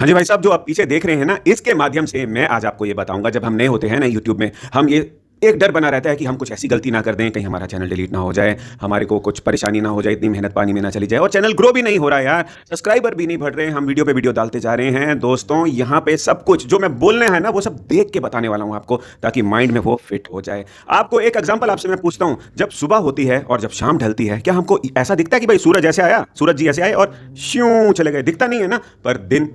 हाँ जी भाई साहब, जो आप पीछे देख रहे हैं ना, इसके माध्यम से मैं आज आपको ये बताऊंगा। जब हम नए होते हैं ना यूट्यूब में, हम ये एक डर बना रहता है कि हम कुछ ऐसी गलती ना कर दें, कहीं हमारा चैनल डिलीट ना हो जाए, हमारे को कुछ परेशानी ना हो जाए, इतनी मेहनत पानी में ना चली जाए, और चैनल ग्रो भी नहीं हो रहा है यार, सब्सक्राइबर भी नहीं बढ़ रहे हैं, हम वीडियो पे वीडियो डालते जा रहे हैं। दोस्तों यहाँ पे सब कुछ जो मैं बोलना है ना, वो सब देख के बताने वाला हूँ आपको, ताकि माइंड में वो फिट हो जाए। आपको एक एग्जाम्पल आपसे मैं पूछता हूँ, जब सुबह होती है और जब शाम ढलती है, क्या हमको ऐसा दिखता है कि भाई सूरज ऐसे आया, सूरज जी ऐसे आए और श्यों चले गए? दिखता नहीं है ना। पर दिन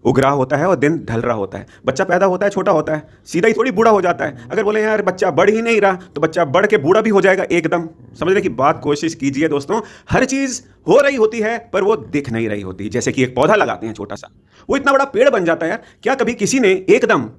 उग रहा होता है और दिन ढल रहा होता है। बच्चा पैदा होता है, छोटा होता है, सीधा ही थोड़ी बूढ़ा हो जाता है। अगर बोले यार बच्चा बढ़ ही नहीं रहा, तो बच्चा बढ़ के बूढ़ा भी हो जाएगा एकदम। समझने की बात कोशिश कीजिए दोस्तों। हर चीज हो रही होती है पर वो दिख नहीं रही होती। जैसे कि एक पौधा लगाते हैं छोटा सा, वो इतना बड़ा पेड़ बन जाता है यार। क्या कभी किसी ने एकदम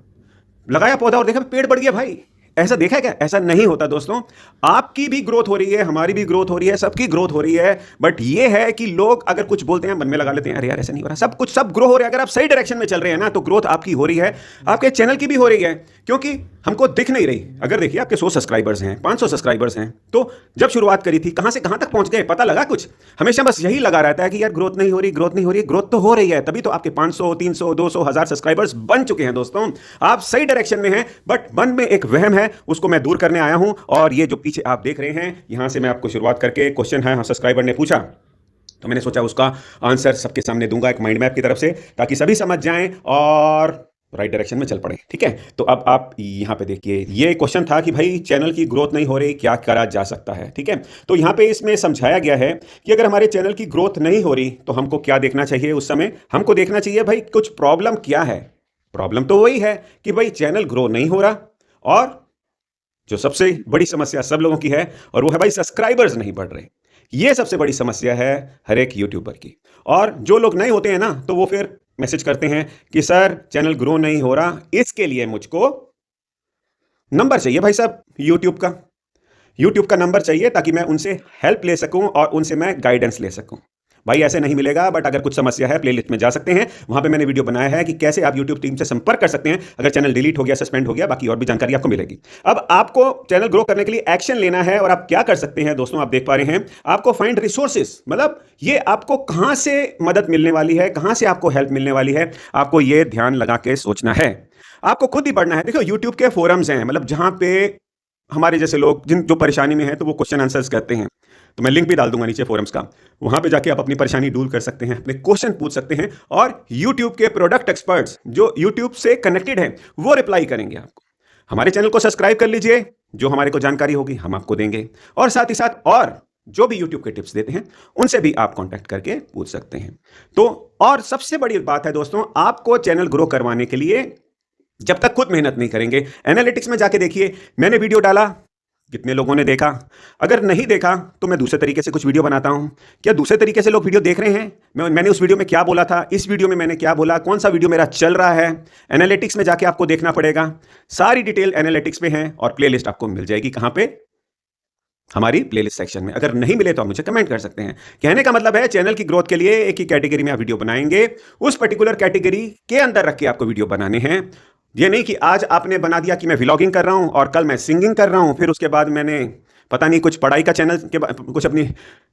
लगाया पौधा और देखा पेड़ बढ़ गया भाई? ऐसा देखा है क्या? ऐसा नहीं होता दोस्तों। आपकी भी ग्रोथ हो रही है, हमारी भी ग्रोथ हो रही है, सबकी ग्रोथ हो रही है। बट ये है कि लोग अगर कुछ बोलते हैं, मन में लगा लेते हैं, अरे यार ऐसा नहीं हो रहा। सब ग्रो हो रहा है। अगर आप सही डायरेक्शन में चल रहे हैं ना, तो ग्रोथ आपकी हो रही है, आपके चैनल की भी हो रही है, क्योंकि हमको दिख नहीं रही। अगर देखिए आपके 100 सब्सक्राइबर्स हैं, 500 सब्सक्राइबर्स हैं, तो जब शुरुआत करी थी, कहां से कहां तक पहुंच गए? पता लगा कुछ? हमेशा बस यही लगा रहता है कि यार ग्रोथ नहीं हो रही, ग्रोथ नहीं हो रही। ग्रोथ तो हो रही है, तभी तो आपके 500, 300, 200, 1000 सब्सक्राइबर्स बन चुके हैं दोस्तों। आप सही डायरेक्शन में हैं, बट मन में एक वहम है, उसको मैं दूर करने आया हूं। और ये जो पीछे आप देख रहे हैं, यहां से मैं आपको शुरुआत करके क्वेश्चन है, सब्सक्राइबर ने पूछा, तो मैंने सोचा उसका आंसर सबके सामने दूंगा एक माइंड मैप की तरफ से, ताकि सभी समझ जाएं और राइट डायरेक्शन में चल पड़े। ठीक है, तो अब आप यहां पे देखिए, ये क्वेश्चन था कि भाई चैनल की ग्रोथ नहीं हो रही, क्या करा जा सकता है? ठीक है, तो यहां पे इसमें समझाया गया है कि अगर हमारे चैनल की ग्रोथ नहीं हो रही, तो हमको क्या देखना चाहिए? उस समय हमको देखना चाहिए भाई कुछ प्रॉब्लम क्या है। प्रॉब्लम तो वही है कि भाई चैनल ग्रो नहीं हो रहा, और जो सबसे बड़ी समस्या सब लोगों की है, और वो है भाई सब्सक्राइबर्स नहीं बढ़ रहे। ये सबसे बड़ी समस्या है हर एक यूट्यूबर की। और जो लोग नए होते हैं ना, तो वो फिर मैसेज करते हैं कि सर चैनल ग्रो नहीं हो रहा, इसके लिए मुझको नंबर चाहिए भाई साहब यूट्यूब का नंबर चाहिए, ताकि मैं उनसे हेल्प ले सकूं और उनसे मैं गाइडेंस ले सकूं। भाई ऐसे नहीं मिलेगा, बट अगर कुछ समस्या है, प्लेलिस्ट में जा सकते हैं, वहां पे मैंने वीडियो बनाया है कि कैसे आप यूट्यूब टीम से संपर्क कर सकते हैं अगर चैनल डिलीट हो गया, सस्पेंड हो गया। बाकी और भी जानकारी आपको मिलेगी। अब आपको चैनल ग्रो करने के लिए एक्शन लेना है, और आप क्या कर सकते हैं दोस्तों? आप देख पा रहे हैं, आपको फाइंड रिसोर्सेज, मतलब ये आपको कहां से मदद मिलने वाली है, कहां से आपको हेल्प मिलने वाली है, आपको ये ध्यान लगा के सोचना है। आपको खुद ही पढ़ना है। देखो यूट्यूब के फोरम्स हैं, मतलब जहां पे हमारे जैसे लोग जिन जो परेशानी में हैं, तो वो क्वेश्चन आंसर्स करते हैं। तो मैं लिंक भी डाल दूंगा नीचे फोरम्स का, वहां पे जाके आप अपनी परेशानी दूर कर सकते हैं, अपने क्वेश्चन पूछ सकते हैं, और यूट्यूब के प्रोडक्ट एक्सपर्ट्स जो यूट्यूब से कनेक्टेड हैं, वो रिप्लाई करेंगे आपको। हमारे चैनल को सब्सक्राइब कर लीजिए, जो हमारे को जानकारी होगी हम आपको देंगे, और साथ ही साथ और जो भी यूट्यूब के टिप्स देते हैं, उनसे भी आप कांटेक्ट करके पूछ सकते हैं। तो और सबसे बड़ी बात है दोस्तों, आपको चैनल ग्रो करवाने के लिए जब तक खुद मेहनत नहीं करेंगे, एनालिटिक्स में जाके देखिए, मैंने वीडियो डाला, कितने लोगों ने देखा? अगर नहीं देखा तो मैं दूसरे तरीके से कुछ वीडियो बनाता हूं। क्या दूसरे तरीके से लोग वीडियो देख रहे हैं? मैंने उस वीडियो में क्या बोला था, इस वीडियो में मैंने क्या बोला, कौन सा वीडियो मेरा चल रहा है? एनालिटिक्स में जाके आपको देखना पड़ेगा। सारी डिटेल एनालिटिक्स में है, और प्लेलिस्ट आपको मिल जाएगी कहां पे? हमारी प्लेलिस्ट सेक्शन में। अगर नहीं मिले तो आप मुझे कमेंट कर सकते हैं। कहने का मतलब है, चैनल की ग्रोथ के लिए एक ही कैटेगरी में आप वीडियो बनाएंगे, उस पर्टिकुलर कैटेगरी के अंदर रख के आपको वीडियो बनाने हैं। ये नहीं कि आज आपने बना दिया कि मैं व्लॉगिंग कर रहा हूं और कल मैं सिंगिंग कर रहा हूं, फिर उसके बाद मैंने पता नहीं कुछ पढ़ाई का चैनल के कुछ अपनी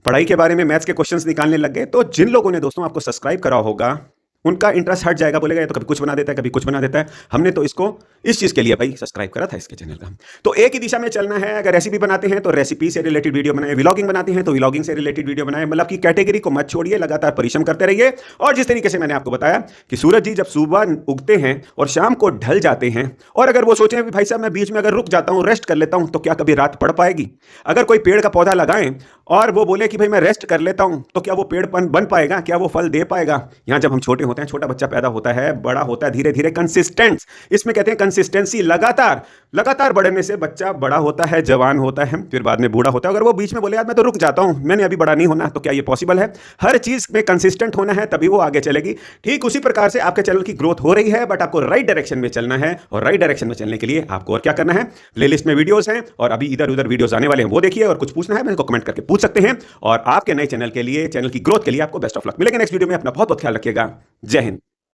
पढ़ाई के बारे में मैथ्स के क्वेश्चंस निकालने लग गए। तो जिन लोगों ने दोस्तों आपको सब्सक्राइब करा होगा, उनका इंटरेस्ट हट जाएगा, बोलेगा ये तो कभी कुछ बना देता है, कभी कुछ बना देता है। हमने तो इसको इस चीज़ के लिए भाई सब्सक्राइब करा था इसके चैनल का। तो एक ही दिशा में चलना है। अगर रेसिपी बनाते हैं तो रेसिपी से रिलेटेड वीडियो बनाए, व्लॉगिंग बनाते हैं तो व्लॉगिंग से रिलेटेड वीडियो बनाए। मतलब कि कैटेगरी को मत छोड़िए, लगातार परिश्रम करते रहिए। और जिस तरीके से मैंने आपको बताया कि सूरज जी जब सुबह उगते हैं और शाम को ढल जाते हैं, और अगर वो सोचें भाई साहब मैं बीच में अगर रुक जाता हूँ, रेस्ट कर लेता हूँ, तो क्या कभी रात पड़ पाएगी? अगर कोई पेड़ का पौधा लगाएं और वो बोले कि भाई मैं रेस्ट कर लेता हूं, तो क्या वो पेड़ बन पाएगा? क्या वो फल दे पाएगा? यहां जब हम छोटे होते हैं, छोटा बच्चा पैदा होता है, बड़ा होता है, धीरे धीरे कंसिस्टेंट, इसमें कहते हैं कंसिस्टेंसी, लगातार बढ़ने से बच्चा बड़ा होता है, जवान होता है, फिर बाद में बूढ़ा होता है। अगर वो बीच में बोले यार मैं तो रुक जाता हूं, मैंने अभी बड़ा नहीं होना, तो क्या ये पॉसिबल है? हर चीज में कंसिस्टेंट होना है, तभी वो आगे चलेगी। ठीक उसी प्रकार से आपके चैनल की ग्रोथ हो रही है, बट आपको राइट डायरेक्शन में चलना है, और राइट डायरेक्शन में चलने के लिए आपको और क्या करना है? प्लेलिस्ट में वीडियोस हैं, और अभी इधर उधर वीडियोस आने वाले हैं, वो देखिए, और कुछ पूछना है मेरे को कमेंट करके पूछ सकते हैं। और आपके नए चैनल के लिए, चैनल की ग्रोथ के लिए आपको बेस्ट ऑफ लक। मिलेंगे नेक्स्ट वीडियो में। अपना बहुत बहुत ख्याल रखिएगा। जय हिंद।